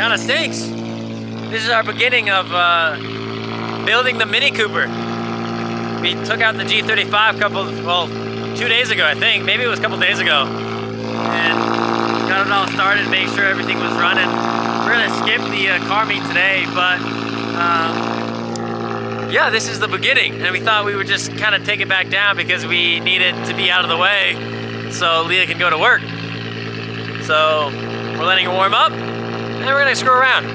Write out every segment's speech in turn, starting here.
kind of stinks. This is our beginning of building the Mini Cooper. We took out the G35 2 days ago, I think. Maybe it was a couple days ago. And got it all started, made sure everything was running. We're gonna skip the car meet today, but yeah, this is the beginning. And we thought we would just kind of take it back down because we needed to be out of the way so Leah can go to work. So we're letting her warm up and we're gonna screw around.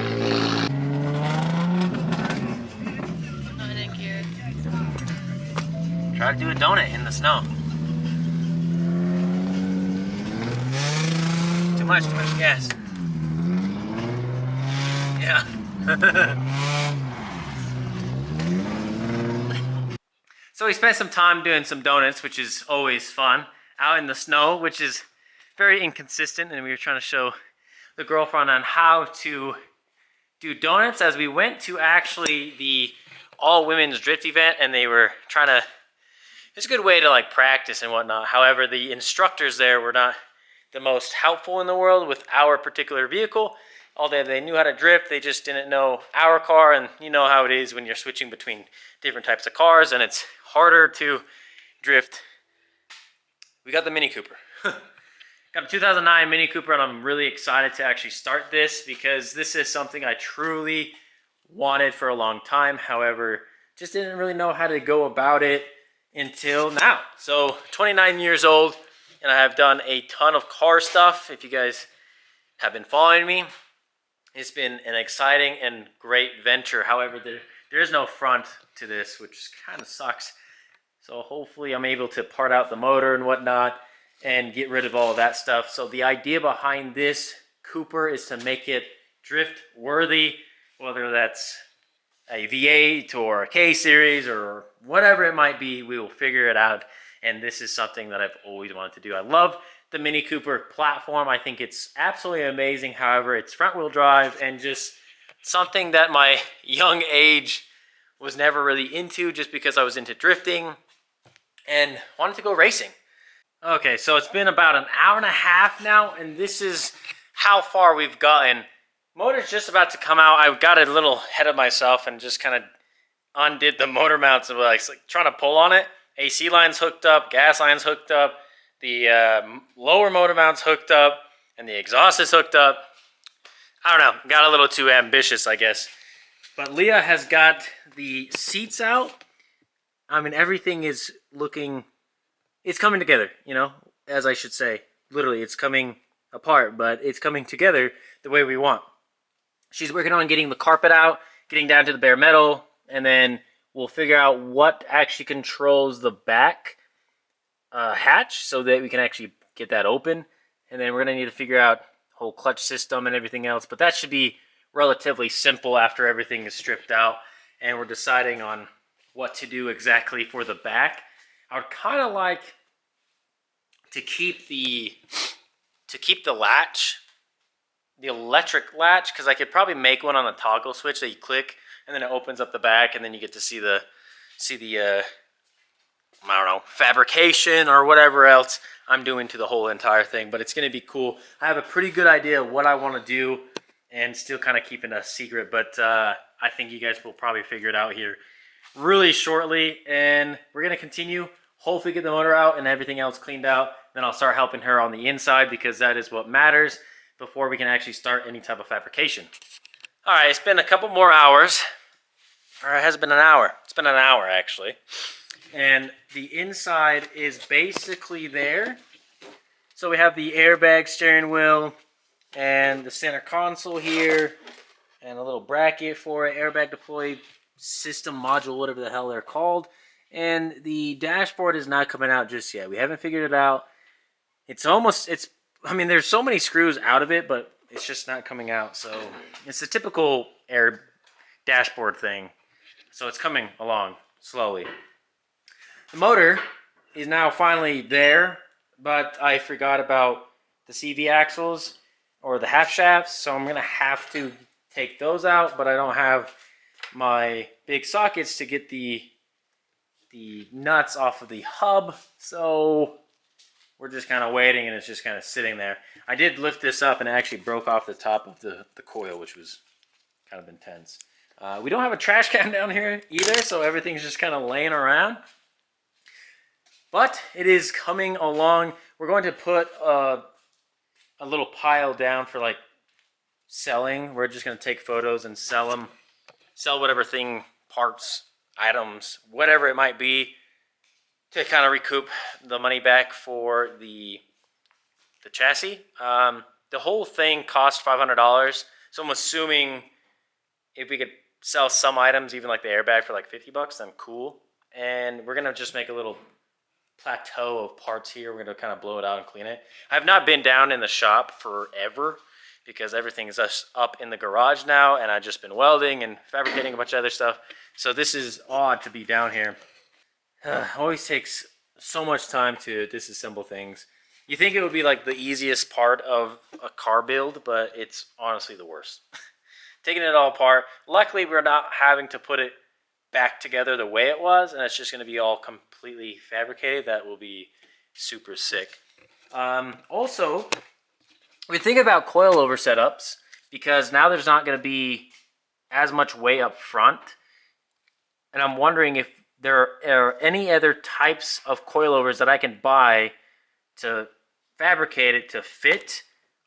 I didn't care. Try to do a donut in the snow. Too much gas. Yeah. So we spent some time doing some donuts, which is always fun, out in the snow, which is very inconsistent, and we were trying to show the girlfriend on how to do donuts as we went to actually the all-women's drift event, and they were trying to, it's a good way to like practice and whatnot. However, the instructors there were not the most helpful in the world with our particular vehicle. Although they knew how to drift, they just didn't know our car, and you know how it is when you're switching between different types of cars and it's harder to drift. We got the Mini Cooper. Got a 2009 Mini Cooper, and I'm really excited to actually start this because this is something I truly wanted for a long time. However, just didn't really know how to go about it until now. So 29 years old, and I have done a ton of car stuff. If you guys have been following me, it's been an exciting and great venture. However, there is no front to this, which kind of sucks. So hopefully I'm able to part out the motor and whatnot and get rid of all of that stuff. So the idea behind this Cooper is to make it drift worthy, whether that's a V8 or a K series or whatever it might be. We will figure it out. And this is something that I've always wanted to do. I love the Mini Cooper platform. I think it's absolutely amazing. However, it's front wheel drive and just something that my young age was never really into, just because I was into drifting and wanted to go racing. Okay, so it's been about an hour and a half now, and this is how far we've gotten. Motor's just about to come out. I got a little ahead of myself and just kind of undid the motor mounts and like trying to pull on it. AC line's hooked up, gas line's hooked up, the lower motor mount's hooked up, and the exhaust is hooked up. I don't know, got a little too ambitious, I guess. But Leah has got the seats out. I mean, everything is looking, it's coming together, you know, as I should say. Literally, it's coming apart, but it's coming together the way we want. She's working on getting the carpet out, getting down to the bare metal, and then we'll figure out what actually controls the back hatch so that we can actually get that open. And then we're going to need to figure out the whole clutch system and everything else. But that should be relatively simple after everything is stripped out. And we're deciding on what to do exactly for the back. I would kind of like to keep the latch, the electric latch, because I could probably make one on a toggle switch that you click, and then it opens up the back, and then you get to see the I don't know, fabrication or whatever else I'm doing to the whole entire thing. But it's going to be cool. I have a pretty good idea of what I want to do, and still kind of keeping a secret. But I think you guys will probably figure it out here really shortly. And we're going to continue, hopefully get the motor out and everything else cleaned out. Then I'll start helping her on the inside, because that is what matters before we can actually start any type of fabrication. All right, it's been a couple more hours. Or it has been an hour. It's been an hour, actually. And the inside is basically there. So we have the airbag steering wheel and the center console here and a little bracket for it, airbag deploy system module, whatever the hell they're called. And the dashboard is not coming out just yet. We haven't figured it out. I mean, there's so many screws out of it, but it's just not coming out. So it's a typical air dashboard thing. So it's coming along slowly. The motor is now finally there, but I forgot about the CV axles or the half shafts, so I'm going to have to take those out, but I don't have my big sockets to get the nuts off of the hub, so we're just kind of waiting, and it's just kind of sitting there. I did lift this up, and it actually broke off the top of the coil, which was kind of intense. We don't have a trash can down here either, so everything's just kind of laying around. But it is coming along. We're going to put a little pile down for like selling. We're just going to take photos and sell them. Sell whatever thing, parts, items, whatever it might be, to kind of recoup the money back for the chassis. The whole thing cost $500, so I'm assuming if we could sell some items, even like the airbag, for like $50, then cool. And we're gonna just make a little plateau of parts here. We're gonna kind of blow it out and clean it. I've not been down in the shop forever because everything is just up in the garage now, and I've just been welding and fabricating a bunch of other stuff. So this is odd to be down here. Always takes so much time to disassemble things. You think it would be like the easiest part of a car build, but it's honestly the worst. Taking it all apart. Luckily, we're not having to put it back together the way it was, and it's just going to be all completely fabricated. That will be super sick. Also, we think about coilover setups, because now there's not going to be as much weight up front, and I'm wondering if there are any other types of coilovers that I can buy to fabricate it to fit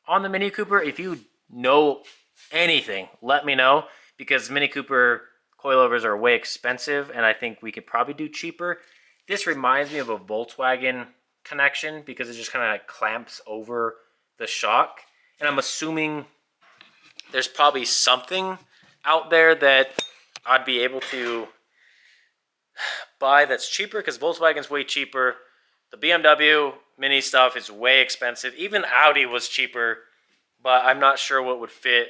on the Mini Cooper. If you know anything, let me know, because Mini Cooper coilovers are way expensive, and I think we could probably do cheaper. This reminds me of a Volkswagen connection because it just kind of like clamps over the shock, and I'm assuming there's probably something out there that I'd be able to buy that's cheaper, because Volkswagen's way cheaper. The BMW Mini stuff is way expensive. Even Audi was cheaper, but I'm not sure what would fit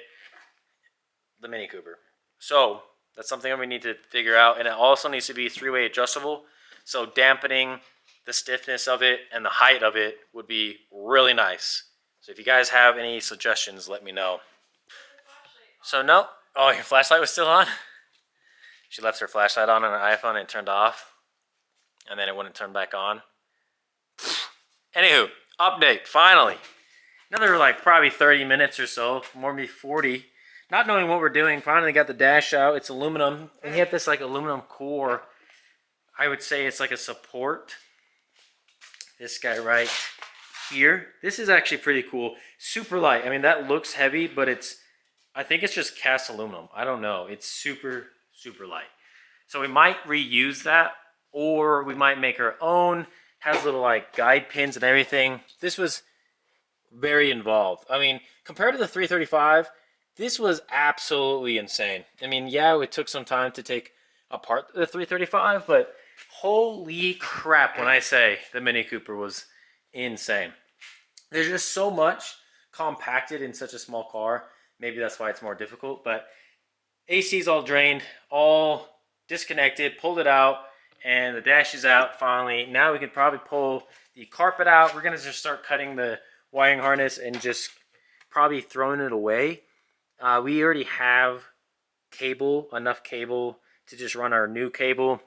the Mini Cooper. So that's something that we need to figure out, and it also needs to be three-way adjustable, so dampening the stiffness of it and the height of it would be really nice. So if you guys have any suggestions, let me know. So no, oh, your flashlight was still on? She left her flashlight on her iPhone and it turned off, and then it wouldn't turn back on. Anywho, update, finally. Another like probably 30 minutes or so, more maybe 40. Not knowing what we're doing, finally got the dash out. It's aluminum, and you have this like aluminum core. I would say it's like a support. This guy right here. This is actually pretty cool. Super light. I mean, that looks heavy, but I think it's just cast aluminum. I don't know. It's super, super light. So we might reuse that, or we might make our own. Has little like guide pins and everything. This was very involved. I mean, compared to the 335, this was absolutely insane. I mean, yeah, it took some time to take apart the 335, but holy crap when I say the Mini Cooper was insane. There's just so much compacted in such a small car. Maybe that's why it's more difficult, but AC's all drained, all disconnected, pulled it out, and the dash is out finally. Now we can probably pull the carpet out. We're going to just start cutting the wiring harness and just probably throwing it away. We already have enough cable to just run our new cable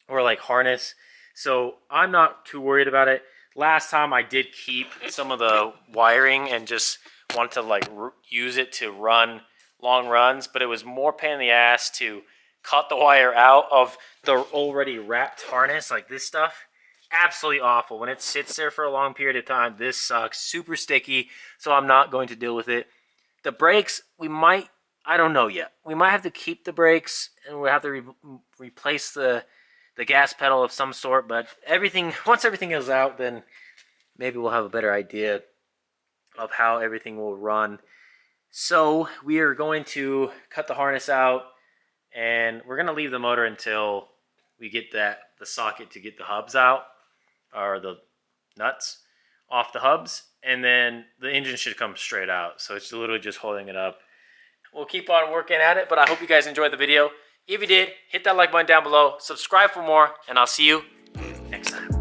or like harness. So I'm not too worried about it. Last time I did keep some of the wiring and just wanted to like use it to run long runs, but it was more pain in the ass to cut the wire out of the already wrapped harness. Like this stuff, absolutely awful. When it sits there for a long period of time, this sucks. Super sticky, so I'm not going to deal with it. The brakes, we might, I don't know yet. We might have to keep the brakes, and we'll have to replace the gas pedal of some sort, but once everything is out, then maybe we'll have a better idea of how everything will run. So we are going to cut the harness out, and we're going to leave the motor until we get the socket to get the hubs out, or the nuts off the hubs, and then the engine should come straight out. So it's literally just holding it up. We'll keep on working at it, but I hope you guys enjoyed the video. If you did, hit that like button down below, subscribe for more, and I'll see you next time.